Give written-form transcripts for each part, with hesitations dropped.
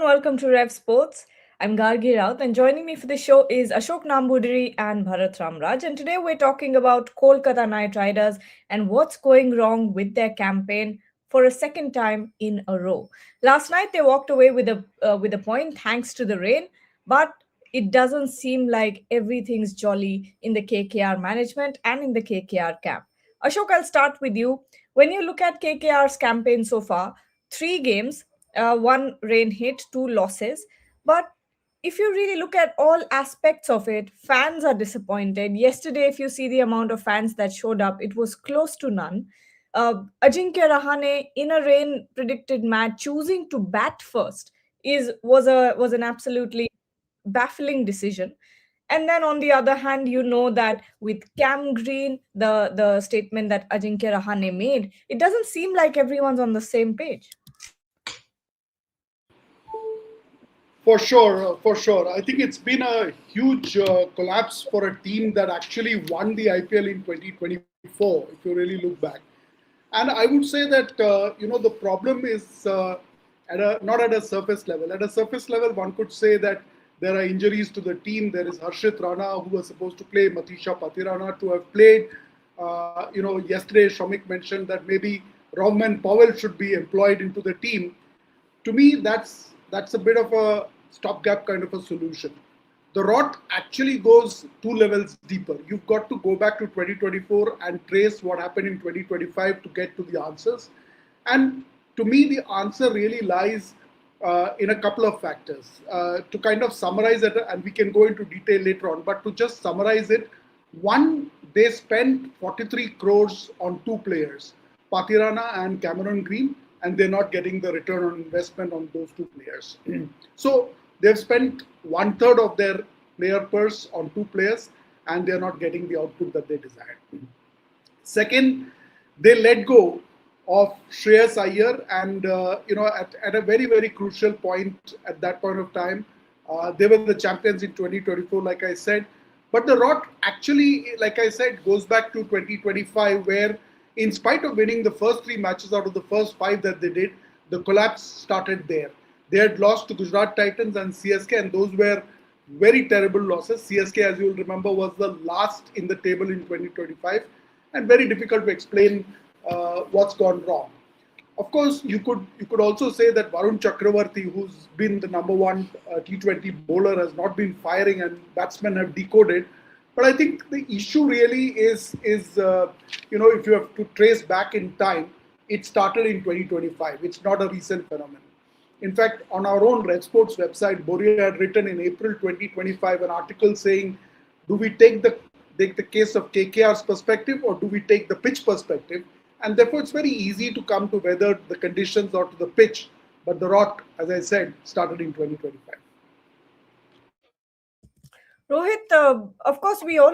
welcome to Rev Sports. I'm Gargi Raut, and joining me for the show is Ashok Nambudiri and Bharat Ramraj. And today we're talking about Kolkata Knight Riders and what's going wrong with their campaign for a second time in a row. Last night they walked away with a point thanks to the rain, but it doesn't seem like everything's jolly in the KKR management and in the KKR camp. Ashok, I'll start with you. When you look at KKR's campaign so far, three games, one rain hit, two losses. But if you really look at all aspects of it, fans are disappointed. Yesterday, if you see the amount of fans that showed up, it was close to none. Ajinkya Rahane in a rain predicted match choosing to bat first was an absolutely baffling decision. And then on the other hand, you know that with Cam Green, the statement that Ajinkya Rahane made, it doesn't seem like everyone's on the same page. For sure, for sure. I think it's been a huge collapse for a team that actually won the IPL in 2024, if you really look back. And I would say that, the problem is not at a surface level. At a surface level, one could say that there are injuries to the team. There is Harshit Rana, who was supposed to play, Matisha Patirana to have played. Yesterday, Shamik mentioned that maybe Rovman Powell should be employed into the team. To me, that's a bit of a stopgap kind of a solution. The rot actually goes two levels deeper. You've got to go back to 2024 and trace what happened in 2025 to get to the answers. And to me, the answer really lies in a couple of factors. To kind of summarize it, and we can go into detail later on, but to just summarize it, one, they spent 43 crores on two players, Patirana and Cameron Green, and they're not getting the return on investment on those two players. So they've spent 1/3 of their player purse on two players, and they're not getting the output that they desired. Second, they let go of Shreyas Iyer, and at a very, very crucial point at that point of time, they were the champions in 2024, like I said. But the rot actually, like I said, goes back to 2025, where in spite of winning the first three matches out of the first five that they did, the collapse started there. They had lost to Gujarat Titans and CSK, and those were very terrible losses. CSK, as you'll remember, was the last in the table in 2025, and very difficult to explain what's gone wrong. Of course, you could also say that Varun Chakravarti, who's been the number one T20 bowler, has not been firing, and batsmen have decoded. But I think the issue really is if you have to trace back in time, it started in 2025. It's not a recent phenomenon. In fact, on our own Red Sports website, Boria had written in April 2025 an article saying, do we take the case of KKR's perspective, or do we take the pitch perspective? And therefore, it's very easy to come to whether the conditions or to the pitch. But the rot, as I said, started in 2025. Rohit, of course, we all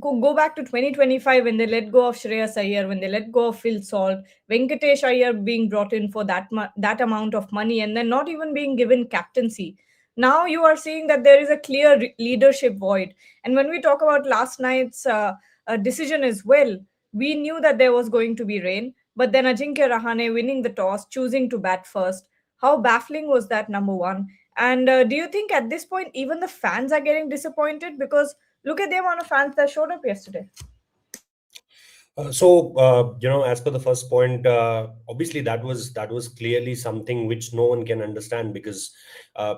go back to 2025 when they let go of Shreyas Iyer, when they let go of Phil Salt, Venkatesh Iyer being brought in for that amount of money, and then not even being given captaincy. Now you are seeing that there is a clear leadership void. And when we talk about last night's decision as well, we knew that there was going to be rain, but then Ajinkya Rahane winning the toss, choosing to bat first. How baffling was that, number one? And do you think at this point even the fans are getting disappointed? Because look at the amount of fans that showed up yesterday. As per the first point, obviously that was clearly something which no one can understand, because there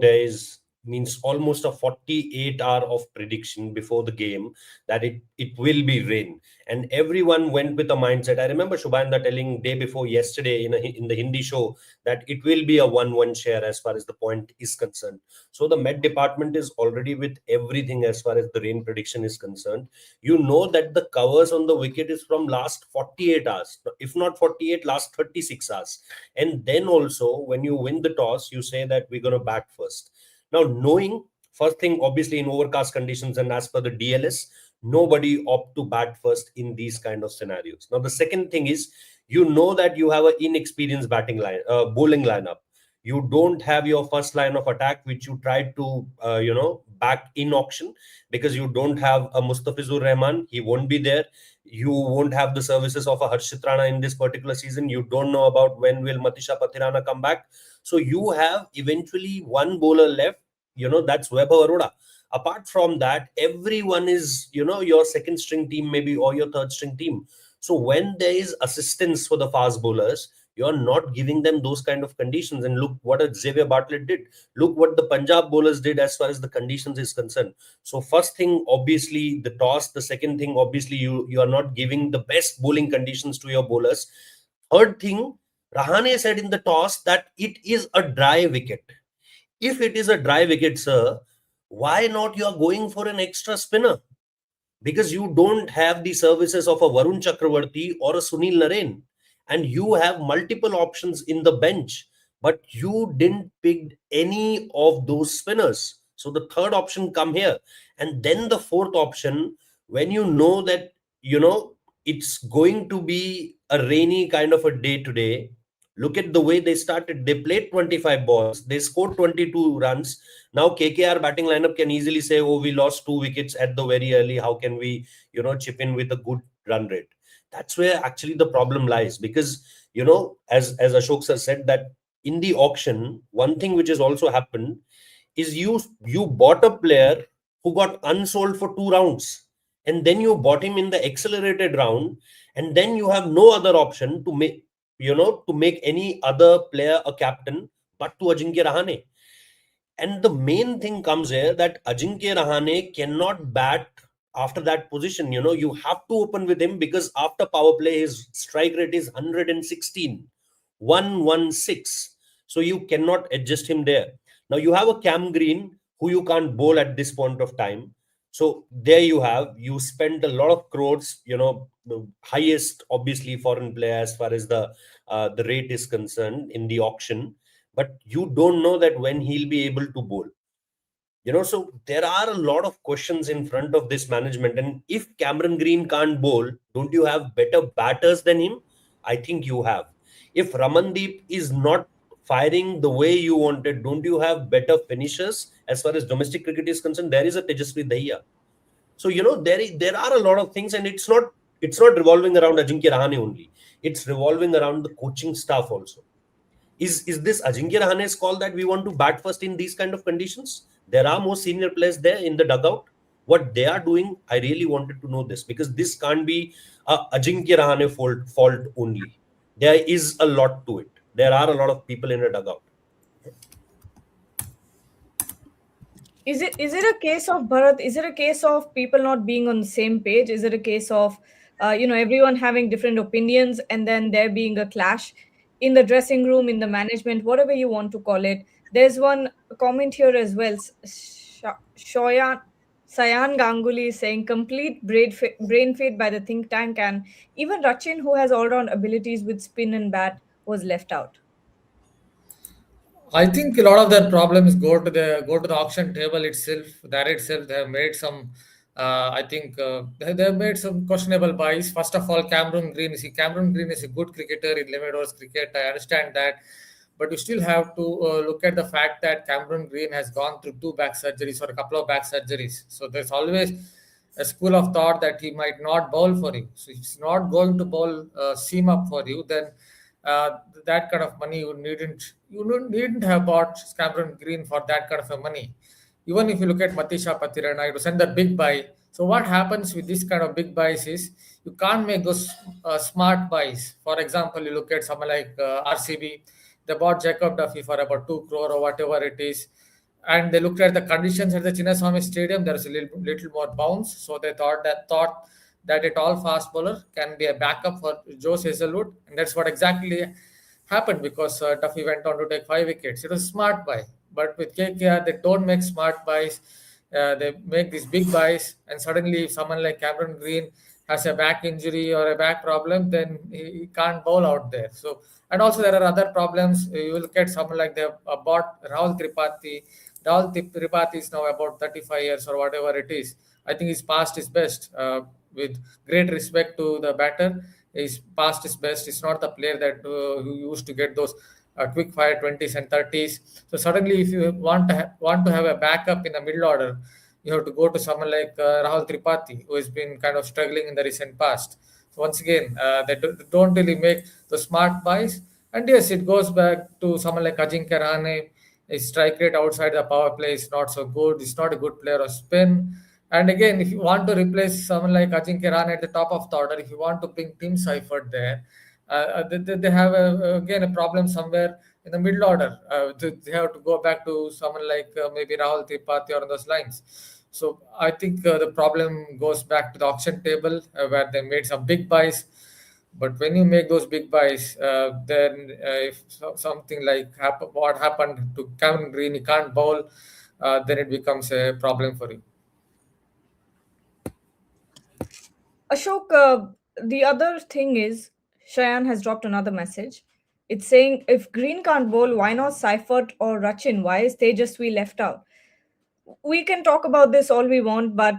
is means almost a 48-hour of prediction before the game that it will be rain, and everyone went with a mindset. I remember Shubhanda telling day before yesterday in the Hindi show that it will be a 1-1 share as far as the point is concerned. So the Met department is already with everything as far as the rain prediction is concerned. You know that the covers on the wicket is from last 48 hours, if not 48, last 36 hours. And then also when you win the toss, you say that we're going to bat first. Now, knowing, first thing, obviously in overcast conditions and as per the DLS, nobody opt to bat first in these kind of scenarios. Now, the second thing is, you know that you have an inexperienced bowling lineup. You don't have your first line of attack, which you tried to, back in auction, because you don't have a Mustafizur Rahman. He won't be there. You won't have the services of a Harshit Rana in this particular season. You don't know about when will Matisha Pathirana come back. So you have eventually one bowler left, that's Vaibhav Arora. Apart from that, everyone is, your second string team maybe, or your third string team. So when there is assistance for the fast bowlers, you're not giving them those kind of conditions. And look what Xavier Bartlett did. Look what the Punjab bowlers did as far as the conditions is concerned. So first thing, obviously the toss. The second thing, obviously you are not giving the best bowling conditions to your bowlers. Third thing, Rahane said in the toss that it is a dry wicket. If it is a dry wicket, sir, why not you are going for an extra spinner? Because you don't have the services of a Varun Chakravarti or a Sunil Narine, and you have multiple options in the bench, but you didn't pick any of those spinners. So the third option come here, and then the fourth option, when you know that it's going to be a rainy kind of a day today. Look at the way they started. They played 25 balls, they scored 22 runs. Now KKR batting lineup can easily say, oh, we lost 2 wickets at the very early. How can we, chip in with a good run rate? That's where actually the problem lies. Because, as Ashok sir said, that in the auction, one thing which has also happened is you bought a player who got unsold for 2 rounds, and then you bought him in the accelerated round, and then you have no other option to make any other player a captain but to Ajinkya Rahane. And the main thing comes here that Ajinkya Rahane cannot bat after that position. You have to open with him because after power play, his strike rate is 116, 116. So you cannot adjust him there. Now you have a Cam Green who you can't bowl at this point of time. So there you spend a lot of crores, the highest obviously foreign player as far as the rate is concerned in the auction, but you don't know that when he'll be able to bowl. So there are a lot of questions in front of this management. And if Cameron Green can't bowl, don't you have better batters than him? I think you have. If Ramandeep is not firing the way you wanted, don't you have better finishers? As far as domestic cricket is concerned, there is a Tejasvi Dahiya. So there are a lot of things, and it's not revolving around Ajinkya Rahane only. It's revolving around the coaching staff also. Is this Ajinkya Rahane's call that we want to bat first in these kind of conditions? There are more senior players there in the dugout. What they are doing, I really wanted to know this, because this can't be a Ajinkya Rahane fault only. There is a lot to it. There are a lot of people in a dugout. Is it a case of Bharat? Is it a case of people not being on the same page? Is it a case of everyone having different opinions and then there being a clash in the dressing room, in the management, whatever you want to call it? There's one comment here as well. Shoyan Sayan Ganguly is saying complete brain fade by the think tank, and even Rachin, who has all round abilities with spin and bat, was left out. I think a lot of their problems go to the auction table itself. There itself, they have made some. I think they have made some questionable buys. First of all, Cameron Green. See, Cameron Green is a good cricketer in limited overs cricket. I understand that, but you still have to look at the fact that Cameron Green has gone through 2 back surgeries or a couple of back surgeries. So there's always a school of thought that he might not bowl for you. So if he's not going to bowl seam up for you, then that kind of money you needn't have bought Cameron Green for that kind of a money. Even if you look at Matisha Pathirana, it was another big buy. So what happens with this kind of big buys is you can't make those smart buys. For example, you look at someone like RCB, they bought Jacob Duffy for about 2 crore or whatever it is, and they looked at the conditions at the Chinnaswamy Stadium. There's a little more bounce, so they thought that a tall fast bowler can be a backup for Joe Hazelwood, and that's what exactly happened because Duffy went on to take 5 wickets. It was a smart buy, but with KKR they don't make smart buys. They make these big buys, and suddenly if someone like Cameron Green has a back injury or a back problem, then he can't bowl out there. So, and also there are other problems. You look at someone like they bought Rahul Tripathi. Tripathi is now about 35 years or whatever it is. I think he's past his best. With great respect to the batter, he's past his best. He's not the player that who used to get those quick fire 20s and 30s. So suddenly, if you want to have a backup in the middle order, you have to go to someone like Rahul Tripathi, who has been kind of struggling in the recent past. So once again, they don't really make the smart buys. And yes, it goes back to someone like Ajinkya Rahane. His strike rate outside the power play is not so good. He's not a good player of spin. And again, if you want to replace someone like Ajinkya Rahane at the top of the order, if you want to bring Tim Seifert there, they have again a problem somewhere in the middle order. They have to go back to someone like maybe Rahul Tripathi or on those lines. So I think the problem goes back to the auction table where they made some big buys. But when you make those big buys, then if something like what happened to Cameron Green, he can't bowl, then it becomes a problem for you. Ashok, the other thing is, Shayan has dropped another message. It's saying, if Green can't bowl, why not Seifert or Rachin? Why is Tejaswi left out? We can talk about this all we want, but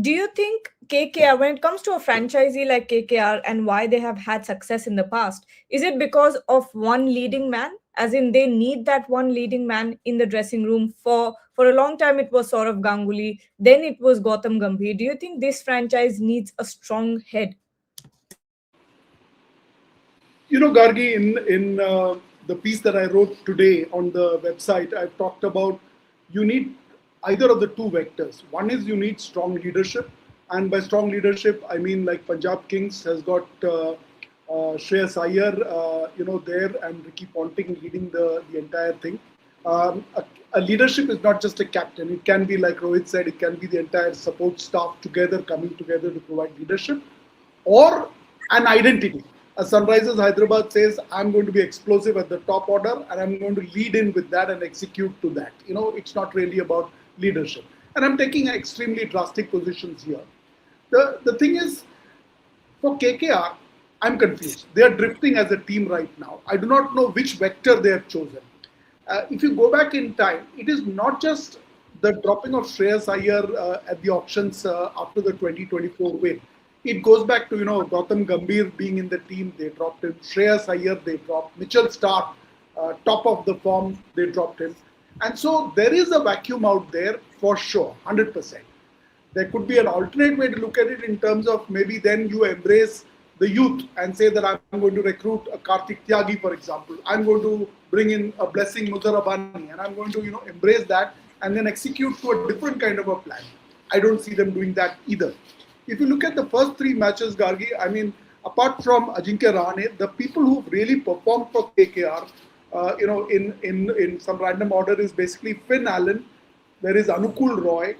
do you think KKR, when it comes to a franchisee like KKR and why they have had success in the past, is it because of one leading man? As in, they need that one leading man in the dressing room. For a long time, it was Saurav Ganguly. Then it was Gautam Gambhir. Do you think this franchise needs a strong head? Gargi, in the piece that I wrote today on the website, I've talked about you need either of the two vectors. One is you need strong leadership, and by strong leadership, I mean like Punjab Kings has got Shreyas Iyer, there, and Ricky Ponting leading the entire thing. A leadership is not just a captain. It can be, like Rohit said, it can be the entire support staff together, coming together to provide leadership, or an identity. A Sunrisers Hyderabad says, I'm going to be explosive at the top order and I'm going to lead in with that and execute to that. It's not really about leadership. And I'm taking extremely drastic positions here. The thing is, for KKR, I'm confused. They are drifting as a team right now. I do not know which vector they have chosen. If you go back in time, it is not just the dropping of Shreyas Iyer at the auctions after the 2024 win. It goes back to, Gautam Gambhir being in the team, they dropped him. Shreyas Iyer, they dropped. Mitchell Stark, top of the form, they dropped him. And so there is a vacuum out there for sure, 100%. There could be an alternate way to look at it in terms of maybe then you embrace the youth and say that I'm going to recruit a Karthik Tyagi, for example. I'm going to bring in a Blessing Muzarabani and I'm going to, embrace that and then execute to a different kind of a plan. I don't see them doing that either. If you look at the first three matches, Gargi, I mean, apart from Ajinkya Rahane, the people who've really performed for KKR, in some random order is basically Finn Allen, there is Anukul Roy,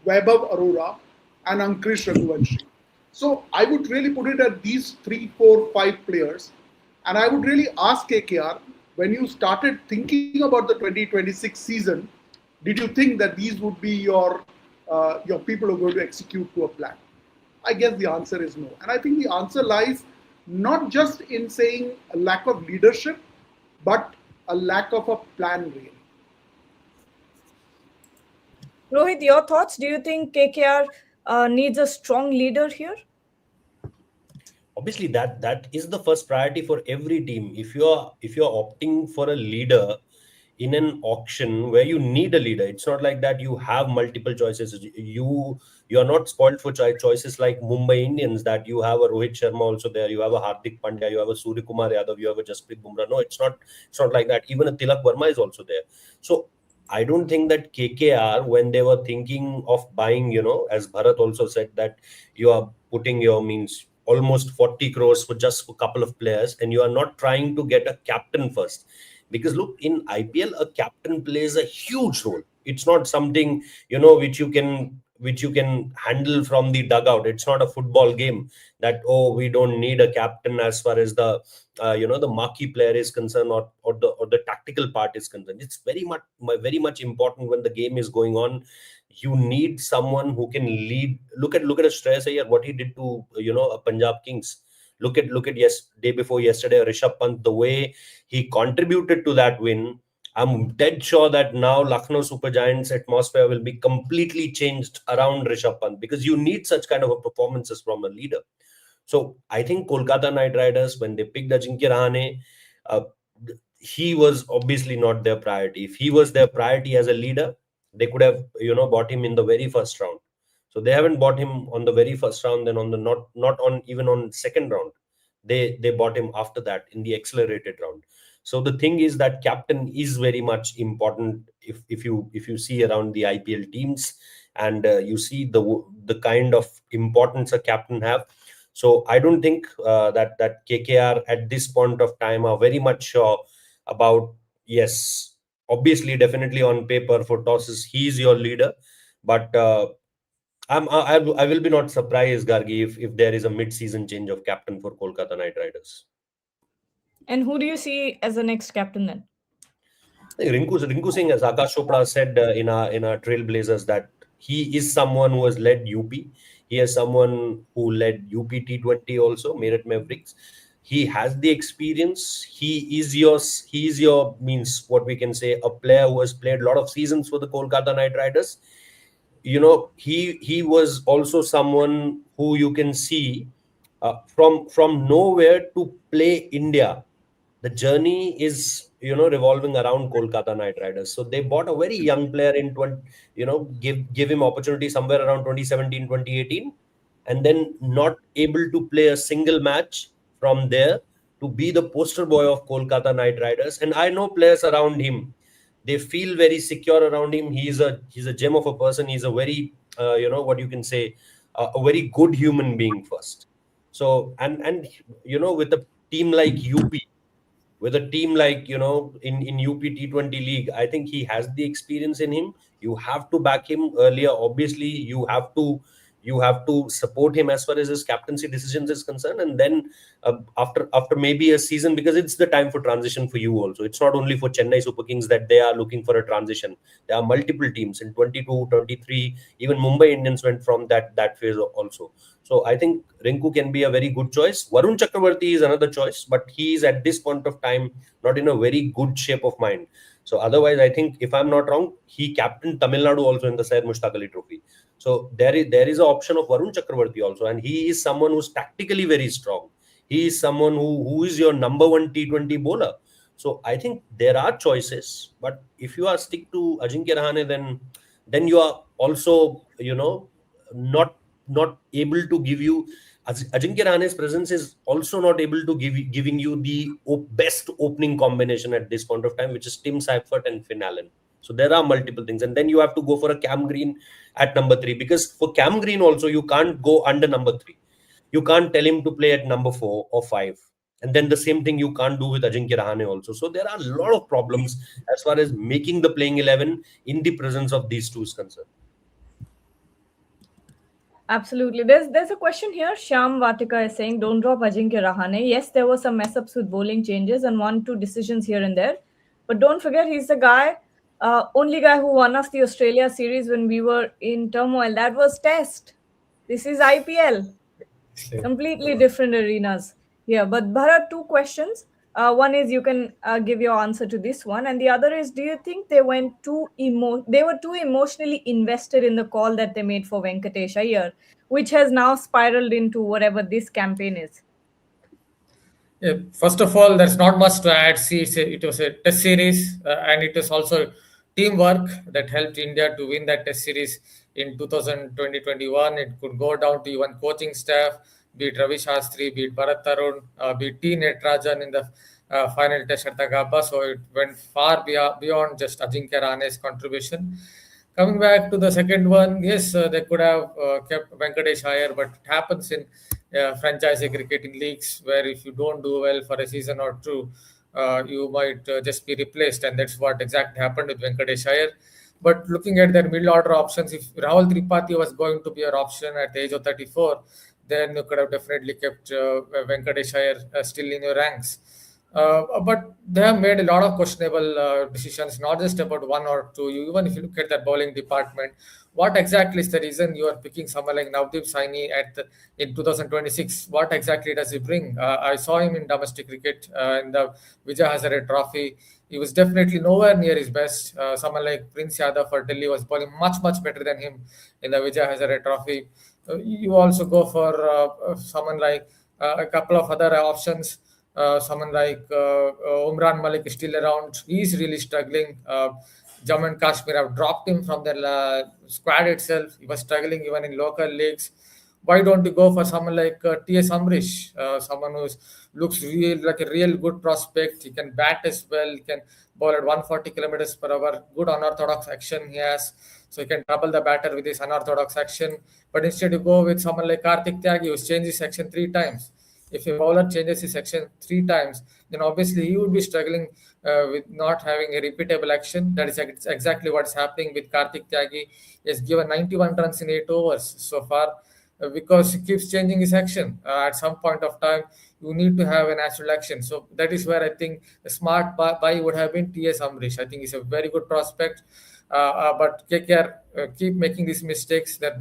Vaibhav Arora, and Ankrish Raghuvanshi. So I would really put it at these 3, 4, 5 players. And I would really ask KKR, when you started thinking about the 2026 season, did you think that these would be your people who are going to execute to a plan? I guess the answer is no. And I think the answer lies not just in saying a lack of leadership, but a lack of a plan, really. Rohit, your thoughts? Do you think KKR needs a strong leader here? Obviously, that is the first priority for every team. If you're opting for a leader in an auction where you need a leader, it's not like that you have multiple choices. You're not spoiled for choices like Mumbai Indians, that you have a Rohit Sharma also there, you have a Hardik Pandya, you have a Surya Kumar Yadav, you have a Jasprit Bumrah. No, it's not like that. Even a Tilak Verma is also there. So I don't think that KKR, when they were thinking of buying, as Bharat also said, that you are putting your means almost 40 crores for just a couple of players, and you are not trying to get a captain first. Because look, in IPL, a captain plays a huge role. It's not something, which you can handle from the dugout. It's not a football game that, oh, we don't need a captain as far as the marquee player is concerned, or the tactical part is concerned. It's very much important when the game is going on. You need someone who can lead. Look at a Shreyas Iyer, what he did to a Punjab Kings. Look at day before yesterday, Rishabh Pant, the way he contributed to that win. I'm dead sure that now Lucknow Super Giants atmosphere will be completely changed around Rishabh Pant, because you need such kind of a performances from a leader. So I think Kolkata Knight Riders, when they picked Ajinkya Rahane, uh, he was obviously not their priority. If he was their priority as a leader, They could have, bought him in the very first round. So they haven't bought him on the very first round, then on the not on even on second round. They bought him after that in the accelerated round. So the thing is that captain is very much important. If you see around the IPL teams, and you see the kind of importance a captain have. So I don't think that KKR at this point of time are very much sure about. Yes, obviously, definitely on paper for tosses, he is your leader, but I will be not surprised, Gargi, if there is a mid-season change of captain for Kolkata Knight Riders. And who do you see as the next captain then? Rinku Singh, as Akash Chopra said in our Trailblazers, that he is someone who has led UP. He is someone who led UP T20 also, Meerut Mavericks. He has the experience. He is your means what we can say, a player who has played a lot of seasons for the Kolkata Knight Riders. He was also someone who you can see from nowhere to play India. The journey is revolving around Kolkata Knight Riders. So they bought a very young player in 20, give him opportunity somewhere around 2017, 2018, and then not able to play a single match from there to be the poster boy of Kolkata Knight Riders. And I know players around him, they feel very secure around him. He's a gem of a person. He's a very what you can say, a very good human being first. So and with a team like UP, with a team like in UP T20 league, I think he has the experience in him. You have to back him earlier. Obviously, you have to support him as far as his captaincy decisions is concerned. And then after maybe a season, because it's the time for transition for you also. It's not only for Chennai Super Kings that they are looking for a transition. There are multiple teams in 22, 23. Even Mumbai Indians went from that phase also. So I think Rinku can be a very good choice. Varun Chakravarti is another choice, but he is at this point of time not in a very good shape of mind. So otherwise, I think if I'm not wrong, he captained Tamil Nadu also in the Syed Mushtaq Ali Trophy. So there is an option of Varun Chakravarti also, and he is someone who's tactically very strong. He is someone who is your number one T20 bowler. So I think there are choices, but if you are stick to Ajinkya Rahane, then you are also not able to give you. Ajinkya Rahane's presence is also not able to giving you the best opening combination at this point of time, which is Tim Seifert and Finn Allen. So there are multiple things, and then you have to go for a Cam Green at number 3, because for Cam Green also you can't go under number 3. You can't tell him to play at number 4 or 5. And then the same thing you can't do with Ajinkya Rahane also. So there are a lot of problems as far as making the playing 11 in the presence of these two is concerned. Absolutely. There's a question here. Shyam Vatika is saying, don't drop Ajinkya Rahane. Yes, there were some mess ups with bowling changes and 1-2 decisions here and there. But don't forget, he's the only guy who won us the Australia series when we were in turmoil. That was Test. This is IPL. Completely different arenas here. But Bharat, two questions. One is you can give your answer to this one, and the other is, do you think they were too emotionally invested in the call that they made for Venkatesh Iyer, which has now spiraled into whatever this campaign is? Yeah, first of all, there's not much to add. See, it was a test series, and it was also teamwork that helped India to win that test series in 2020-21. It could go down to even coaching staff, be it Ravi Shastri, be it Bharat Tarun, be it T. Netrajan in the final test at the Gabba. So it went far beyond just Ajinkya Rahane's contribution. Coming back to the second one, yes, they could have kept Venkatesh Iyer, but it happens in franchise cricketing leagues where if you don't do well for a season or two, you might just be replaced, and that's what exactly happened with Venkatesh Iyer. But looking at their middle order options, if Rahul Tripathi was going to be your option at the age of 34, then you could have definitely kept Venkatesh Iyer still in your ranks. But they have made a lot of questionable decisions, not just about one or two. Even if you look at the bowling department, what exactly is the reason you are picking someone like Navdeep Saini in 2026? What exactly does he bring? I saw him in domestic cricket in the Vijay Hazare Trophy. He was definitely nowhere near his best. Someone like Prince Yadav for Delhi was bowling much better than him in the Vijay Hazare Trophy. You also go for someone like a couple of other options. Someone like Umran Malik is still around. He's really struggling. Jammu and Kashmir have dropped him from the squad itself. He was struggling even in local leagues. Why don't you go for someone like T.S. Amrish, someone who looks real like a real good prospect? He can bat as well. He can bowl at 140 kilometers per hour. Good unorthodox action he has, so he can trouble the batter with his unorthodox action. But instead, you go with someone like Karthik Tyagi, who's changed his action three times. If a bowler changes his action three times, then obviously he would be struggling with not having a repeatable action. That is exactly what's happening with Karthik Tyagi. He has given 91 runs in 8 overs so far because he keeps changing his action. At some point of time, you need to have a natural action. So that is where I think the smart buy would have been T.S. Amrish. I think he's a very good prospect. But KKR keep making these mistakes. Their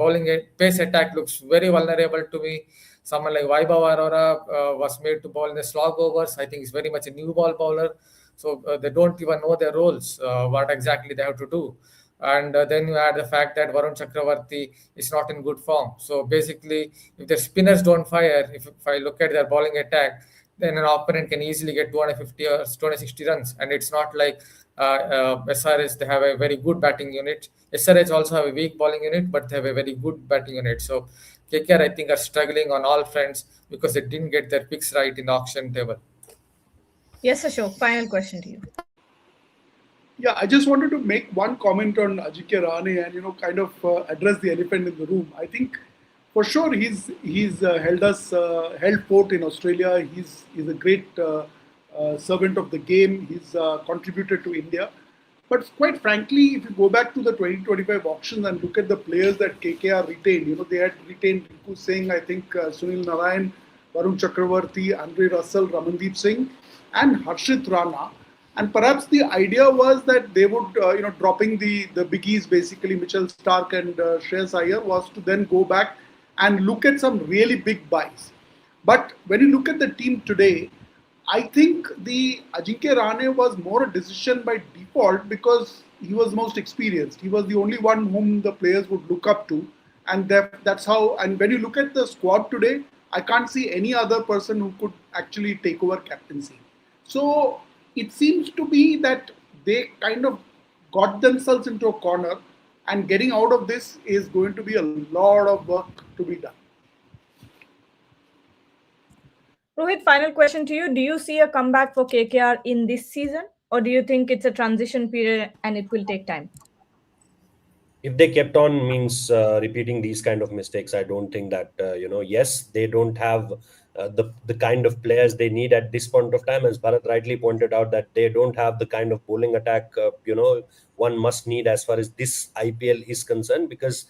pace attack looks very vulnerable to me. Someone like Vaibhav Arora was made to bowl in the slog overs. I think he's very much a new ball bowler. So they don't even know their roles, what exactly they have to do. And then you add the fact that Varun Chakravarti is not in good form. So basically, if their spinners don't fire, if I look at their bowling attack, then an opponent can easily get 250 or 260 runs. And it's not like SRS, they have a very good batting unit. SRH also have a weak bowling unit, but they have a very good batting unit. So KKR, I think, are struggling on all fronts because they didn't get their picks right in the auction table. Yes, Ashok, final question to you. Yeah, I just wanted to make one comment on Ajinkya Rahane and kind of address the elephant in the room. I think for sure he's held fort in Australia. He's a great servant of the game. He's contributed to India. But quite frankly, if you go back to the 2025 auctions and look at the players that KKR retained, they had retained Riku Singh, I think Sunil Narayan, Varun Chakravarti, Andre Russell, Ramandeep Singh, and Harshit Rana. And perhaps the idea was that they would, dropping the biggies, basically Mitchell Stark and Shreyas Iyer, was to then go back and look at some really big buys. But when you look at the team today, I think the Ajinkya Rahane was more a decision by default because he was most experienced. He was the only one whom the players would look up to, and that's how. And when you look at the squad today, I can't see any other person who could actually take over captaincy. So it seems to be that they kind of got themselves into a corner, and getting out of this is going to be a lot of work to be done. Rohit, final question to you. Do you see a comeback for KKR in this season, or do you think it's a transition period and it will take time? If they kept on means repeating these kind of mistakes, I don't think that yes, they don't have the kind of players they need at this point of time. As Bharat rightly pointed out, that they don't have the kind of bowling attack one must need as far as this IPL is concerned, because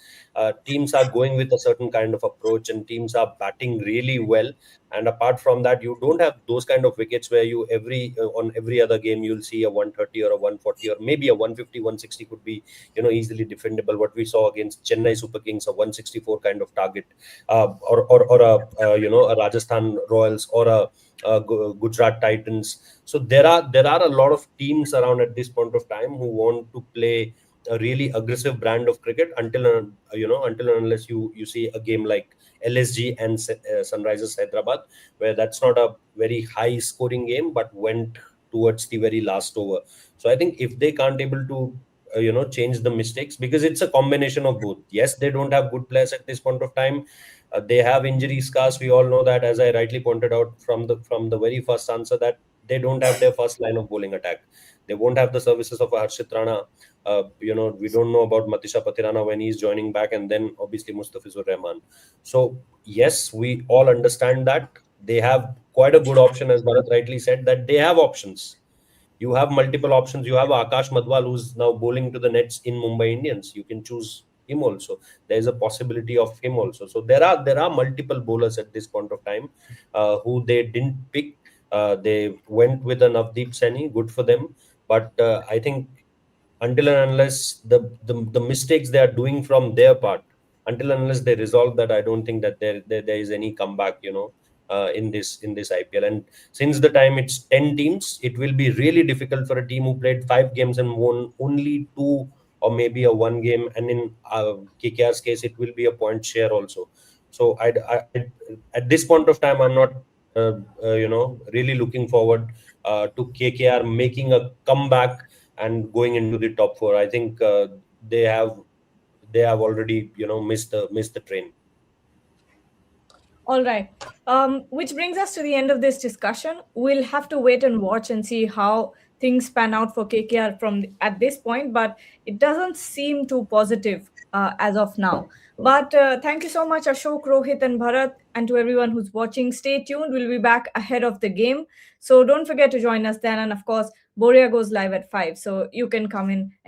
teams are going with a certain kind of approach and teams are batting really well. And apart from that, you don't have those kind of wickets where you on every other game you'll see a 130 or a 140 or maybe a 150, 160 could be easily defendable. What we saw against Chennai Super Kings, a 164 kind of target, or a Rajasthan Royals or a Gujarat Titans. So there are a lot of teams around at this point of time who want to play a really aggressive brand of cricket until and unless you see a game like LSG and Sunrisers Hyderabad, where that's not a very high scoring game but went towards the very last over. So I think if they can't able to change the mistakes, because it's a combination of both. Yes, they don't have good players at this point of time. They have injury scars. We all know that, as I rightly pointed out from the very first answer, that they don't have their first line of bowling attack. They won't have the services of a Harshit Rana. We don't know about Matisha Patirana when he's joining back, and then obviously Mustafizur Rahman. So yes, we all understand that they have quite a good option, as Bharat rightly said, that they have options. You have multiple options. You have Akash Madwal, who's now bowling to the nets in Mumbai Indians. You can choose him also. There is a possibility of him also. So there are multiple bowlers at this point of time who they didn't pick. They went with a Navdeep Saini. Good for them. But I think until and unless the mistakes they are doing from their part, until and unless they resolve that, I don't think that there is any comeback in this IPL. And since the time it's 10 teams, it will be really difficult for a team who played 5 games and won only 2 or maybe a 1 game, and in KKR's case it will be a point share also. So at this point of time, I'm not really looking forward to KKR making a comeback and going into the top four. I think they have they have already missed the train. All right. Which brings us to the end of this discussion. We'll have to wait and watch and see how things pan out for KKR at this point, but it doesn't seem too positive as of now. But thank you so much, Ashok, Rohit, and Bharat, and to everyone who's watching. Stay tuned. We'll be back ahead of the game, so don't forget to join us then. And of course, Boria goes live at 5, so you can come in and